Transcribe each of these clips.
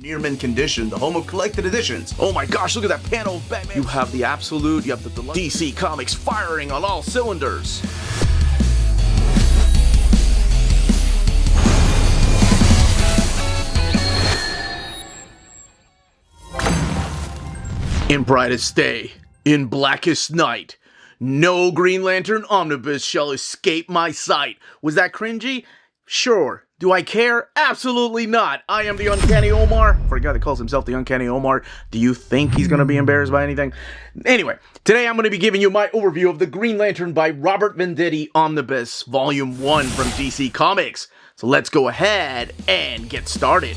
Near mint condition, the home of collected editions. Oh my gosh, look at that panel of Batman. You have the absolute, you have the deluxe. DC Comics firing on all cylinders. In brightest day, in blackest night, no Green Lantern Omnibus shall escape my sight. Was that cringy? Sure. Do I care? Absolutely not. I am the Uncanny Omar. For a guy that calls himself the Uncanny Omar, do you think he's going to be embarrassed by anything? Anyway, today I'm going to be giving you my overview of the Green Lantern by Robert Venditti Omnibus, Volume 1 from DC Comics. So let's go ahead and get started.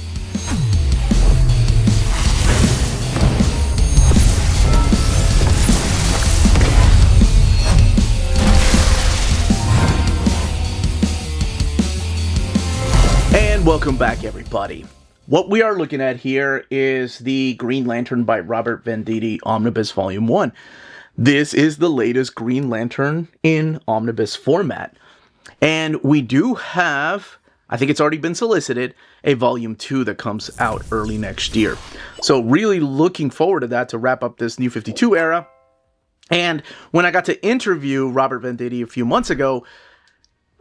And welcome back, everybody. What we are looking at here is the Green Lantern by Robert Venditti Omnibus Volume 1. This is the latest Green Lantern in Omnibus format. And we do have, I think it's already been solicited, a Volume 2 that comes out early next year. So really looking forward to that to wrap up this New 52 era. And when I got to interview Robert Venditti a few months ago,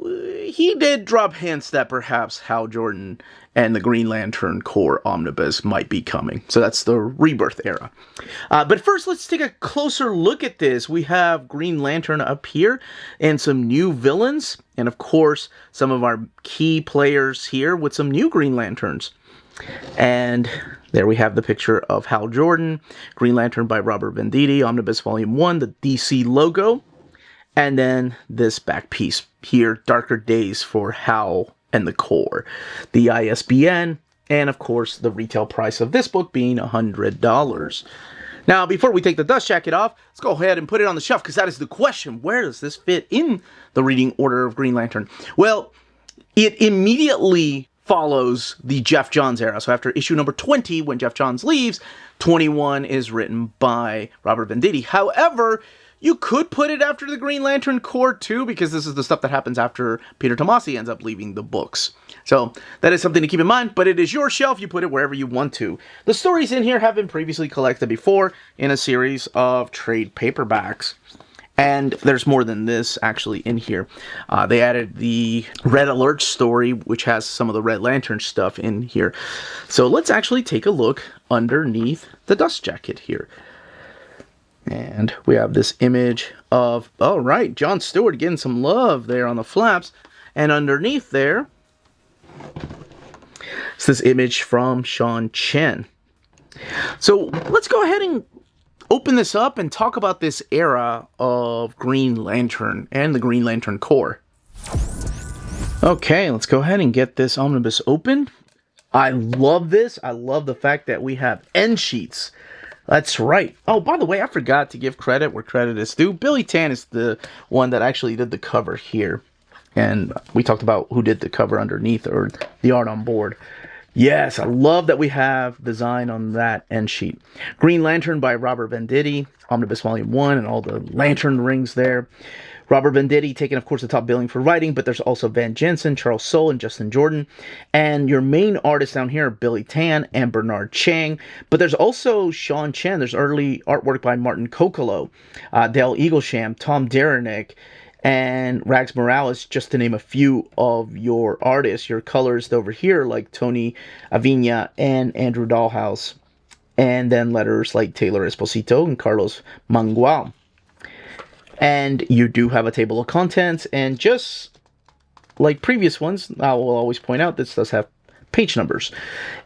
he did drop hints that perhaps Hal Jordan and the Green Lantern Corps Omnibus might be coming. So that's the Rebirth era. But first, let's take a closer look at this. We have Green Lantern up here and some new villains. And of course, some of our key players here with some new Green Lanterns. And there we have the picture of Hal Jordan, Green Lantern by Robert Venditti, Omnibus Volume 1, the DC logo. And then this back piece here, Darker Days for Hal and the Corps, the ISBN, and of course the retail price of this book being $100. Now, before we take the dust jacket off, let's go ahead and put it on the shelf, because that is the question. Where does this fit in the reading order of Green Lantern? Well, it immediately follows the Jeff Johns era. So after issue number 20, when Jeff Johns leaves, 21 is written by Robert Venditti. However, you could put it after the Green Lantern Corps too, because this is the stuff that happens after Peter Tomasi ends up leaving the books. So that is something to keep in mind, but it is your shelf. You put it wherever you want to. The stories in here have been previously collected before in a series of trade paperbacks. And there's more than this actually in here. They added the Red Alert story, which has some of the Red Lantern stuff in here. So let's actually take a look underneath the dust jacket here. And we have this image of, oh right, John Stewart getting some love there on the flaps. And underneath there, it's this image from Sean Chen. So let's go ahead and open this up and talk about this era of Green Lantern and the Green Lantern Corps. Okay, let's go ahead and get this omnibus open. I love this. I love the fact that we have end sheets. That's right. Oh, by the way, I forgot to give credit where credit is due. Billy Tan is the one that actually did the cover here. And we talked about who did the cover underneath, or the art on board. Yes, I love that we have design on that end sheet. Green Lantern by Robert Venditti, Omnibus Volume 1, and all the lantern rings there. Robert Venditti taking, of course, the top billing for writing, but there's also Van Jensen, Charles Soule, and Justin Jordan. And your main artists down here are Billy Tan and Bernard Chang. But there's also Sean Chen. There's early artwork by Martin Kokolo, Dale Eaglesham, Tom Derenick, and Rags Morales, just to name a few of your artists. Your colors over here, like Tony Avina and Andrew Dahlhaus. And then letters like Taylor Esposito and Carlos Mangual. And you do have a table of contents, and just like previous ones, I will always point out this does have page numbers.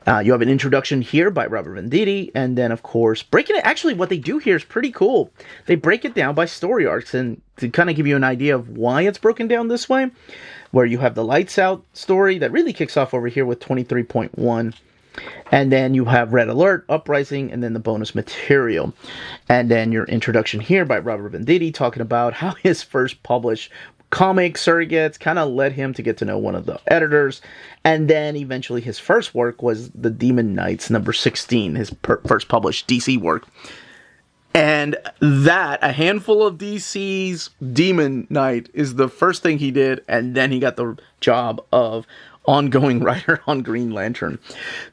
You have an introduction here by Robert Venditti, and then of course breaking it. Actually, what they do here is pretty cool. They break it down by story arcs, and to kind of give you an idea of why it's broken down this way, where you have the Lights Out story that really kicks off over here with 23.1. And then you have Red Alert, Uprising, and then the bonus material. And then your introduction here by Robert Venditti, talking about how his first published comic surrogates kind of led him to get to know one of the editors. And then eventually his first work was The Demon Knights, number 16, his first published DC work. And that, a handful of DC's Demon Knight, is the first thing he did, and then he got the job of ongoing writer on Green Lantern.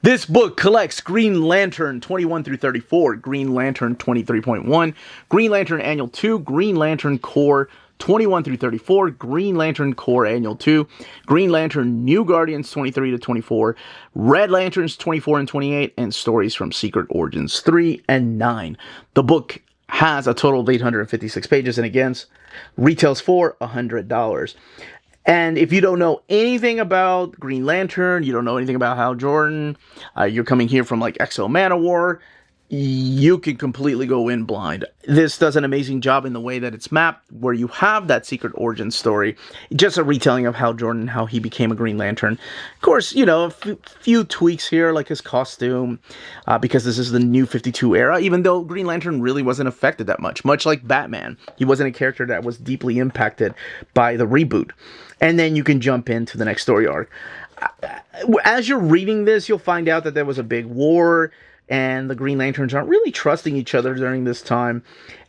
This book collects Green Lantern 21 through 34, Green Lantern 23.1, Green Lantern Annual 2, Green Lantern Corps 21 through 34, Green Lantern Corps Annual 2, Green Lantern New Guardians 23 to 24, Red Lanterns 24 and 28, and Stories from Secret Origins 3 and 9. The book has a total of 856 pages, and again, retails for $100. And if you don't know anything about Green Lantern, you don't know anything about Hal Jordan, you're coming here from like Exo Manowar, you can completely go in blind. This does an amazing job in the way that it's mapped, where you have that secret origin story, just a retelling of Hal Jordan, how he became a Green Lantern. Of course, you know, a few tweaks here, like his costume, because this is the New 52 era, even though Green Lantern really wasn't affected that much like Batman. He wasn't a character that was deeply impacted by the reboot. And then you can jump into the next story arc. As you're reading this, you'll find out that there was a big war, and the Green Lanterns aren't really trusting each other during this time,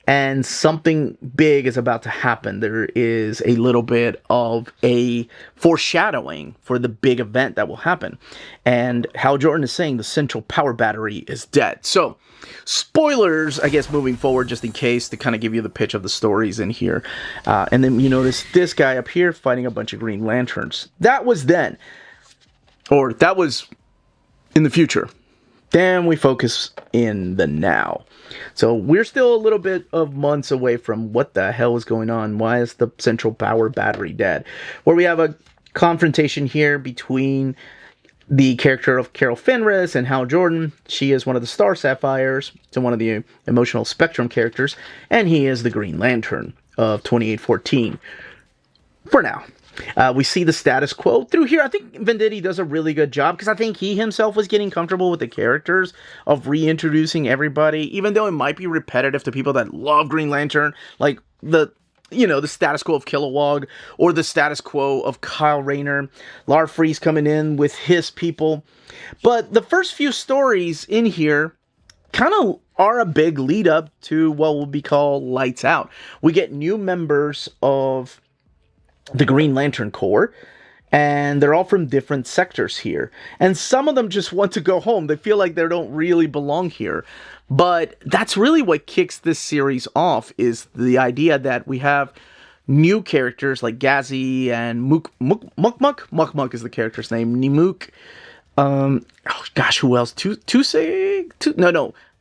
and something big is about to happen. There is a little bit of a foreshadowing for the big event that will happen, and Hal Jordan is saying the central power battery is dead. So, spoilers, I guess, moving forward, just in case, to kind of give you the pitch of the stories in here. And then you notice this guy up here fighting a bunch of Green Lanterns. That was then, or that was in the future. Then we focus in the now. So we're still a little bit of months away from what the hell is going on. Why is the central power battery dead? Where we have a confrontation here between the character of Carol Fenris and Hal Jordan. She is one of the Star Sapphires, so one of the emotional spectrum characters, and he is the Green Lantern of 2814. For now. We see the status quo through here. I think Venditti does a really good job, because I think he himself was getting comfortable with the characters of reintroducing everybody, even though it might be repetitive to people that love Green Lantern, like the status quo of Kilowog, or the status quo of Kyle Rayner, Lar Freeze coming in with his people. But the first few stories in here kind of are a big lead up to what will be called Lights Out. We get new members of the Green Lantern Corps, and they're all from different sectors here. And some of them just want to go home. They feel like they don't really belong here. But that's really what kicks this series off, is the idea that we have new characters like Gazi and Mukmuk. Mukmuk is the character's name. Nimuk. Oh gosh, who else? Kasite.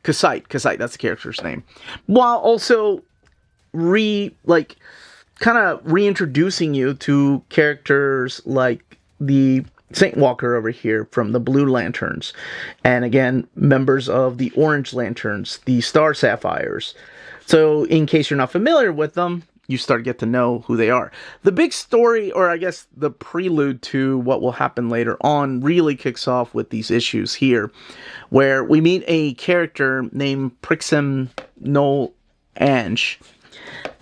Kasite, that's the character's name. While also kind of reintroducing you to characters like the Saint Walker over here from the Blue Lanterns, and again, members of the Orange Lanterns, the Star Sapphires. So in case you're not familiar with them, you start to get to know who they are. The big story, or I guess the prelude to what will happen later on, really kicks off with these issues here, where we meet a character named Prixim No Ange,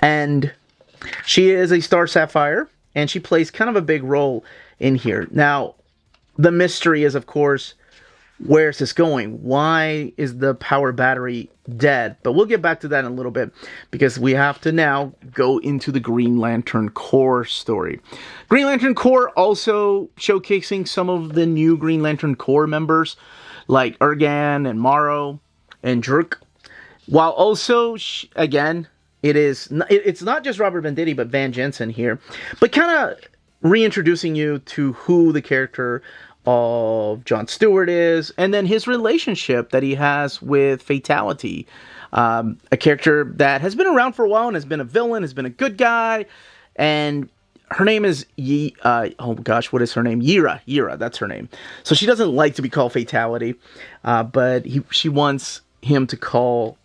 and she is a Star Sapphire, and she plays kind of a big role in here. Now, the mystery is, of course, where's this going? Why is the power battery dead? But we'll get back to that in a little bit, because we have to now go into the Green Lantern Corps story. Green Lantern Corps also showcasing some of the new Green Lantern Corps members, like Ergan and Morrow and Druk. While also, again, it's not just Robert Venditti, but Van Jensen here, but kind of reintroducing you to who the character of John Stewart is, and then his relationship that he has with Fatality, a character that has been around for a while and has been a villain, has been a good guy, and her name is what is her name? Yira, that's her name. So she doesn't like to be called Fatality, but she wants him to call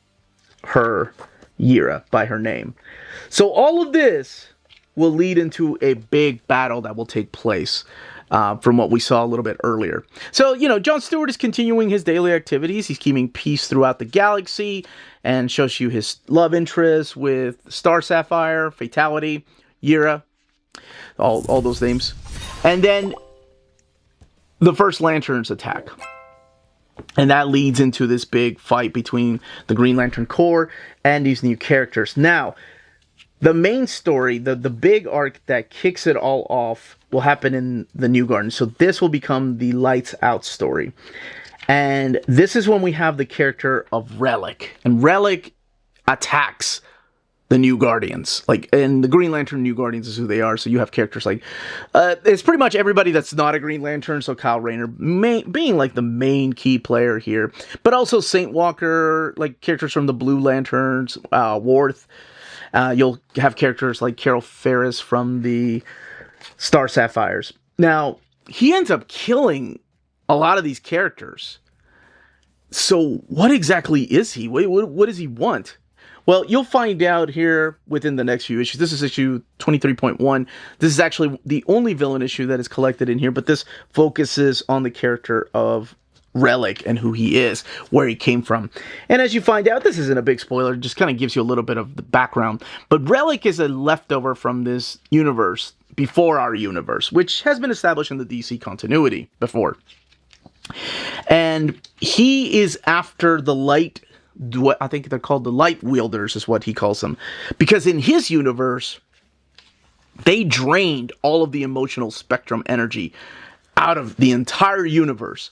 her Yira by her name. So all of this will lead into a big battle that will take place from what we saw a little bit earlier. So, John Stewart is continuing his daily activities. He's keeping peace throughout the galaxy, and shows you his love interest with Star Sapphire, Fatality, Yira, all those names. And then the first Lanterns attack. And that leads into this big fight between the Green Lantern Corps and these new characters. Now, the main story, the big arc that kicks it all off, will happen in the New Garden. So this will become the Lights Out story. And this is when we have the character of Relic. And Relic attacks the New Guardians. Like, and the Green Lantern New Guardians is who they are. So you have characters like, it's pretty much everybody that's not a Green Lantern. So Kyle Rayner being like the main key player here. But also Saint Walker, like characters from the Blue Lanterns, Worth. You'll have characters like Carol Ferris from the Star Sapphires. Now, he ends up killing a lot of these characters. So what exactly is he? What does he want? Well, you'll find out here within the next few issues. This is issue 23.1. This is actually the only villain issue that is collected in here, but this focuses on the character of Relic and who he is, where he came from. And as you find out, this isn't a big spoiler, it just kind of gives you a little bit of the background. But Relic is a leftover from this universe, before our universe, which has been established in the DC continuity before. And he is after the light, what I think they're called the light wielders is what he calls them. Because in his universe, they drained all of the emotional spectrum energy out of the entire universe.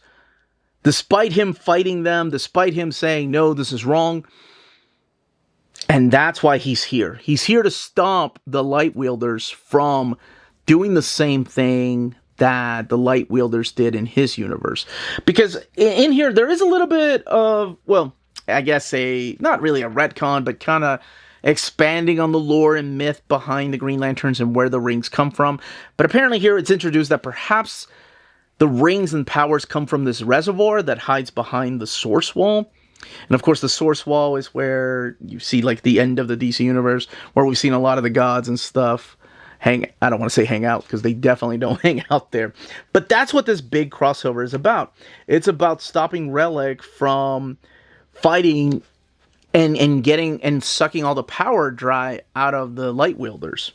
Despite him fighting them, despite him saying, no, this is wrong. And that's why he's here. He's here to stop the light wielders from doing the same thing that the light wielders did in his universe. Because in here, there is a little bit of, well, I guess not really a retcon, but kind of expanding on the lore and myth behind the Green Lanterns and where the rings come from. But apparently here it's introduced that perhaps the rings and powers come from this reservoir that hides behind the Source Wall. And of course the Source Wall is where you see like the end of the DC universe, where we've seen a lot of the gods and stuff I don't want to say hang out, because they definitely don't hang out there. But that's what this big crossover is about. It's about stopping Relic from fighting and getting and sucking all the power dry out of the light wielders.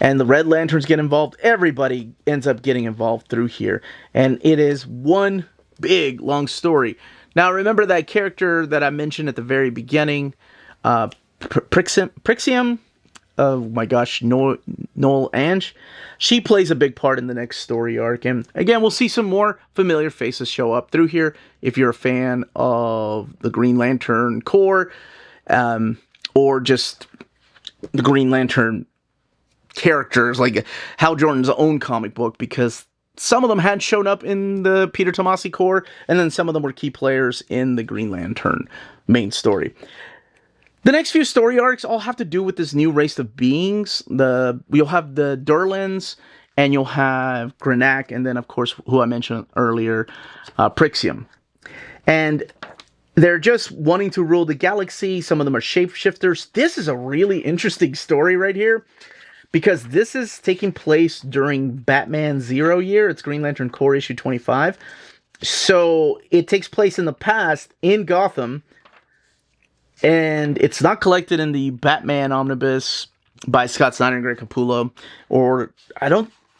And the Red Lanterns get involved. Everybody ends up getting involved through here. And it is one big, long story. Now, remember that character that I mentioned at the very beginning, Prixium? Oh my gosh, Noel Ange. She plays a big part in the next story arc. And again, we'll see some more familiar faces show up through here if you're a fan of the Green Lantern Corps, or just the Green Lantern characters, like Hal Jordan's own comic book, because some of them had shown up in the Peter Tomasi Corps, and then some of them were key players in the Green Lantern main story. The next few story arcs all have to do with this new race of beings. You'll have the Durlans, and you'll have Grenak, and then, of course, who I mentioned earlier, Prixium. And they're just wanting to rule the galaxy. Some of them are shapeshifters. This is a really interesting story right here, because this is taking place during Batman Zero year. It's Green Lantern Corps issue 25. So it takes place in the past in Gotham. And it's not collected in the Batman Omnibus by Scott Snyder and Greg Capullo. Or,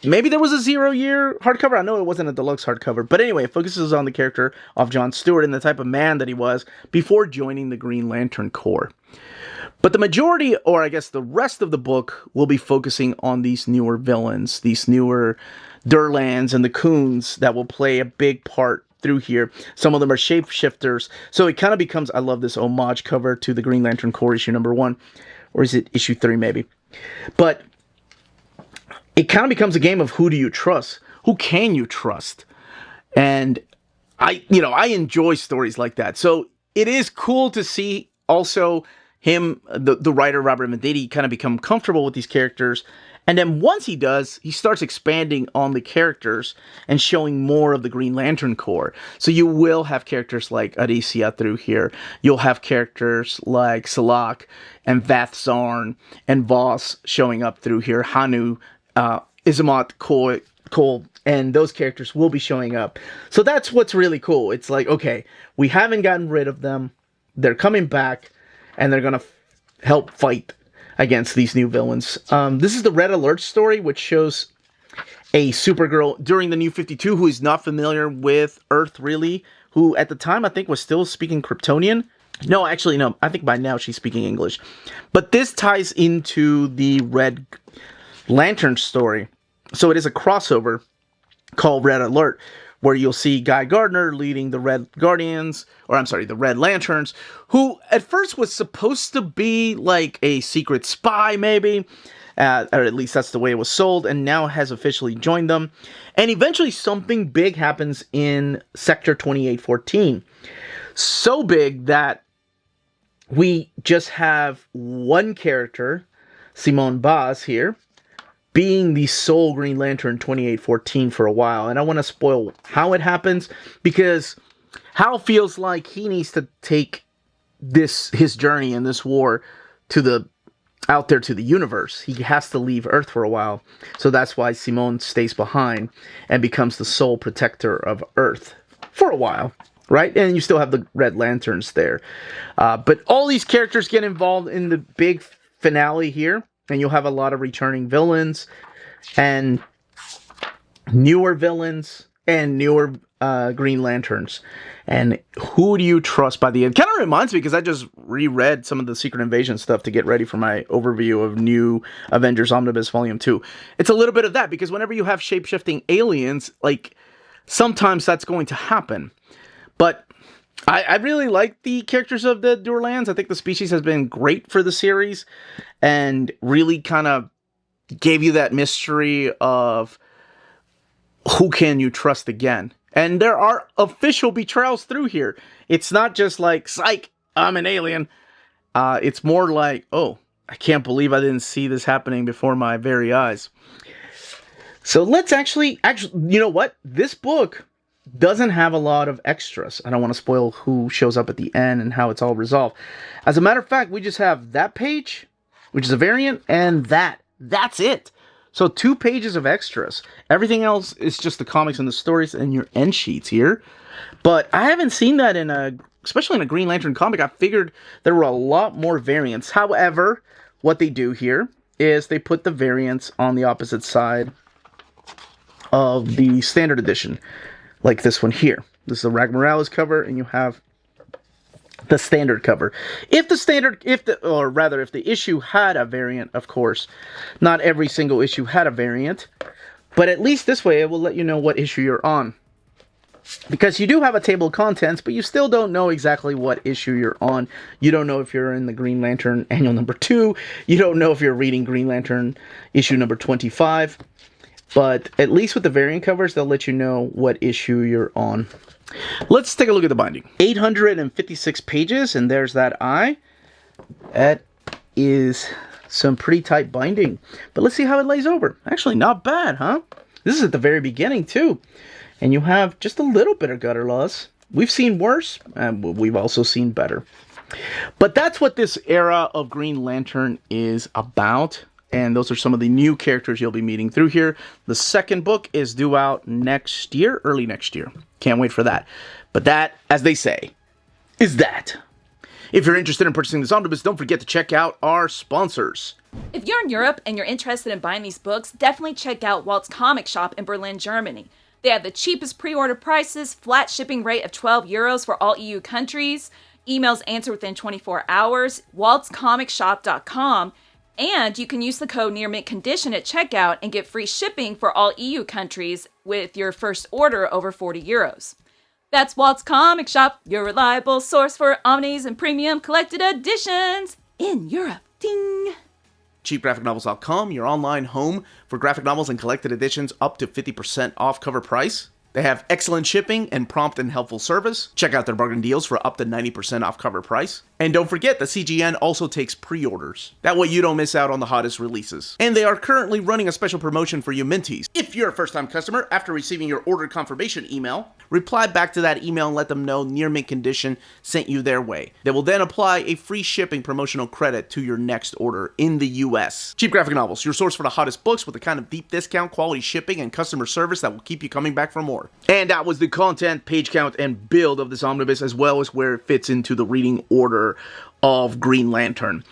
maybe there was a 0 year hardcover. I know it wasn't a deluxe hardcover. But anyway, it focuses on the character of John Stewart and the type of man that he was before joining the Green Lantern Corps. But the majority, or I guess the rest of the book, will be focusing on these newer villains, these newer Durlans and the Coons that will play a big part through here. Some of them are shapeshifters. So it kind of becomes, I love this homage cover to the Green Lantern Corps issue number 1. Or is it issue 3 maybe? But it kind of becomes a game of who do you trust? Who can you trust? And I enjoy stories like that. So it is cool to see also him, the writer Robert Venditti, kind of become comfortable with these characters. And then once he does, he starts expanding on the characters and showing more of the Green Lantern Corps. So you will have characters like Aricia through here. You'll have characters like Salak and Vath Zarn and Voss showing up through here. Hanu, Izamat, Cole, and those characters will be showing up. So that's what's really cool. It's like, okay, we haven't gotten rid of them. They're coming back, and they're going to help fight against these new villains. This is the Red Alert story, which shows a Supergirl during the New 52 who is not familiar with Earth, really, who at the time I think was still speaking Kryptonian. No, actually, no. I think by now she's speaking English. But this ties into the Red Lantern story. So it is a crossover called Red Alert, where you'll see Guy Gardner leading the Red Guardians, or I'm sorry, the Red Lanterns, who at first was supposed to be like a secret spy, maybe, or at least that's the way it was sold, and now has officially joined them. And eventually something big happens in Sector 2814. So big that we just have one character, Simone Baz here, being the sole Green Lantern 2814 for a while. And I want to spoil how it happens, because Hal feels like he needs to take his journey in this war out there to the universe. He has to leave Earth for a while. So that's why Simone stays behind and becomes the sole protector of Earth for a while. Right? And you still have the Red Lanterns there. But all these characters get involved in the big finale here. And you'll have a lot of returning villains. And newer villains. And newer Green Lanterns. And who do you trust by the end? Kind of reminds me, because I just reread some of the Secret Invasion stuff to get ready for my overview of New Avengers Omnibus Volume 2. It's a little bit of that, because whenever you have shape-shifting aliens, like, sometimes that's going to happen. But I really like the characters of the Durlans. I think the species has been great for the series and really kind of gave you that mystery of who can you trust again. And there are official betrayals through here. It's not just like, psych, I'm an alien. It's more like, oh, I can't believe I didn't see this happening before my very eyes. So let's actually, you know what? This book doesn't have a lot of extras. I don't want to spoil who shows up at the end and how it's all resolved. As a matter of fact, we just have that page, which is a variant, and that's it. So 2 pages of extras. Everything else is just the comics and the stories and your end sheets here. But I haven't seen that especially in a Green Lantern comic. I figured there were a lot more variants. However, what they do here is they put the variants on the opposite side of the standard edition. Like this one here. This is the Rag Morales cover, and you have the standard cover. If the issue had a variant, of course. Not every single issue had a variant. But at least this way, it will let you know what issue you're on. Because you do have a table of contents, but you still don't know exactly what issue you're on. You don't know if you're in the Green Lantern Annual number 2. You don't know if you're reading Green Lantern issue number 25. But at least with the variant covers, they'll let you know what issue you're on. Let's take a look at the binding. 856 pages, and there's that eye. That is some pretty tight binding. But let's see how it lays over. Actually, not bad, huh? This is at the very beginning, too. And you have just a little bit of gutter loss. We've seen worse, and we've also seen better. But that's what this era of Green Lantern is about. And those are some of the new characters you'll be meeting through here. The second book is due out next year, early next year. Can't wait for that. But that, as they say, is that. If you're interested in purchasing this omnibus, don't forget to check out our sponsors. If you're in Europe and you're interested in buying these books, definitely check out Walt's Comic Shop in Berlin, Germany. They have the cheapest pre-order prices, flat shipping rate of €12 for all EU countries, emails answered within 24 hours, waltscomicshop.com, and you can use the code nearmintcondition at checkout and get free shipping for all EU countries with your first order over €40. That's Walt's Comic Shop, your reliable source for omnis and premium collected editions in Europe. Ding! CheapGraphicNovels.com, your online home for graphic novels and collected editions up to 50% off cover price. They have excellent shipping and prompt and helpful service. Check out their bargain deals for up to 90% off cover price. And don't forget, the CGN also takes pre-orders. That way you don't miss out on the hottest releases. And they are currently running a special promotion for you Minties. If you're a first-time customer, after receiving your order confirmation email, reply back to that email and let them know Near Mint Condition sent you their way. They will then apply a free shipping promotional credit to your next order in the US. Cheap Graphic Novels, your source for the hottest books with the kind of deep discount, quality shipping, and customer service that will keep you coming back for more. And that was the content, page count, and build of this omnibus, as well as where it fits into the reading order of Green Lantern.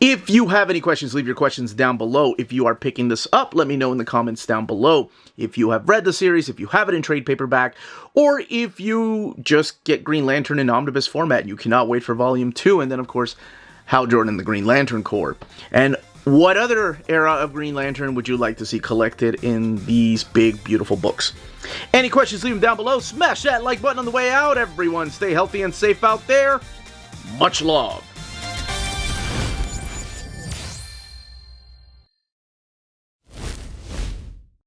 If you have any questions, leave your questions down below. If you are picking this up, let me know in the comments down below. If you have read the series, if you have it in trade paperback, or if you just get Green Lantern in omnibus format, you cannot wait for Volume 2, and then, of course, Hal Jordan and the Green Lantern Corps. And what other era of Green Lantern would you like to see collected in these big, beautiful books? Any questions, leave them down below. Smash that like button on the way out. Everyone stay healthy and safe out there. Much love.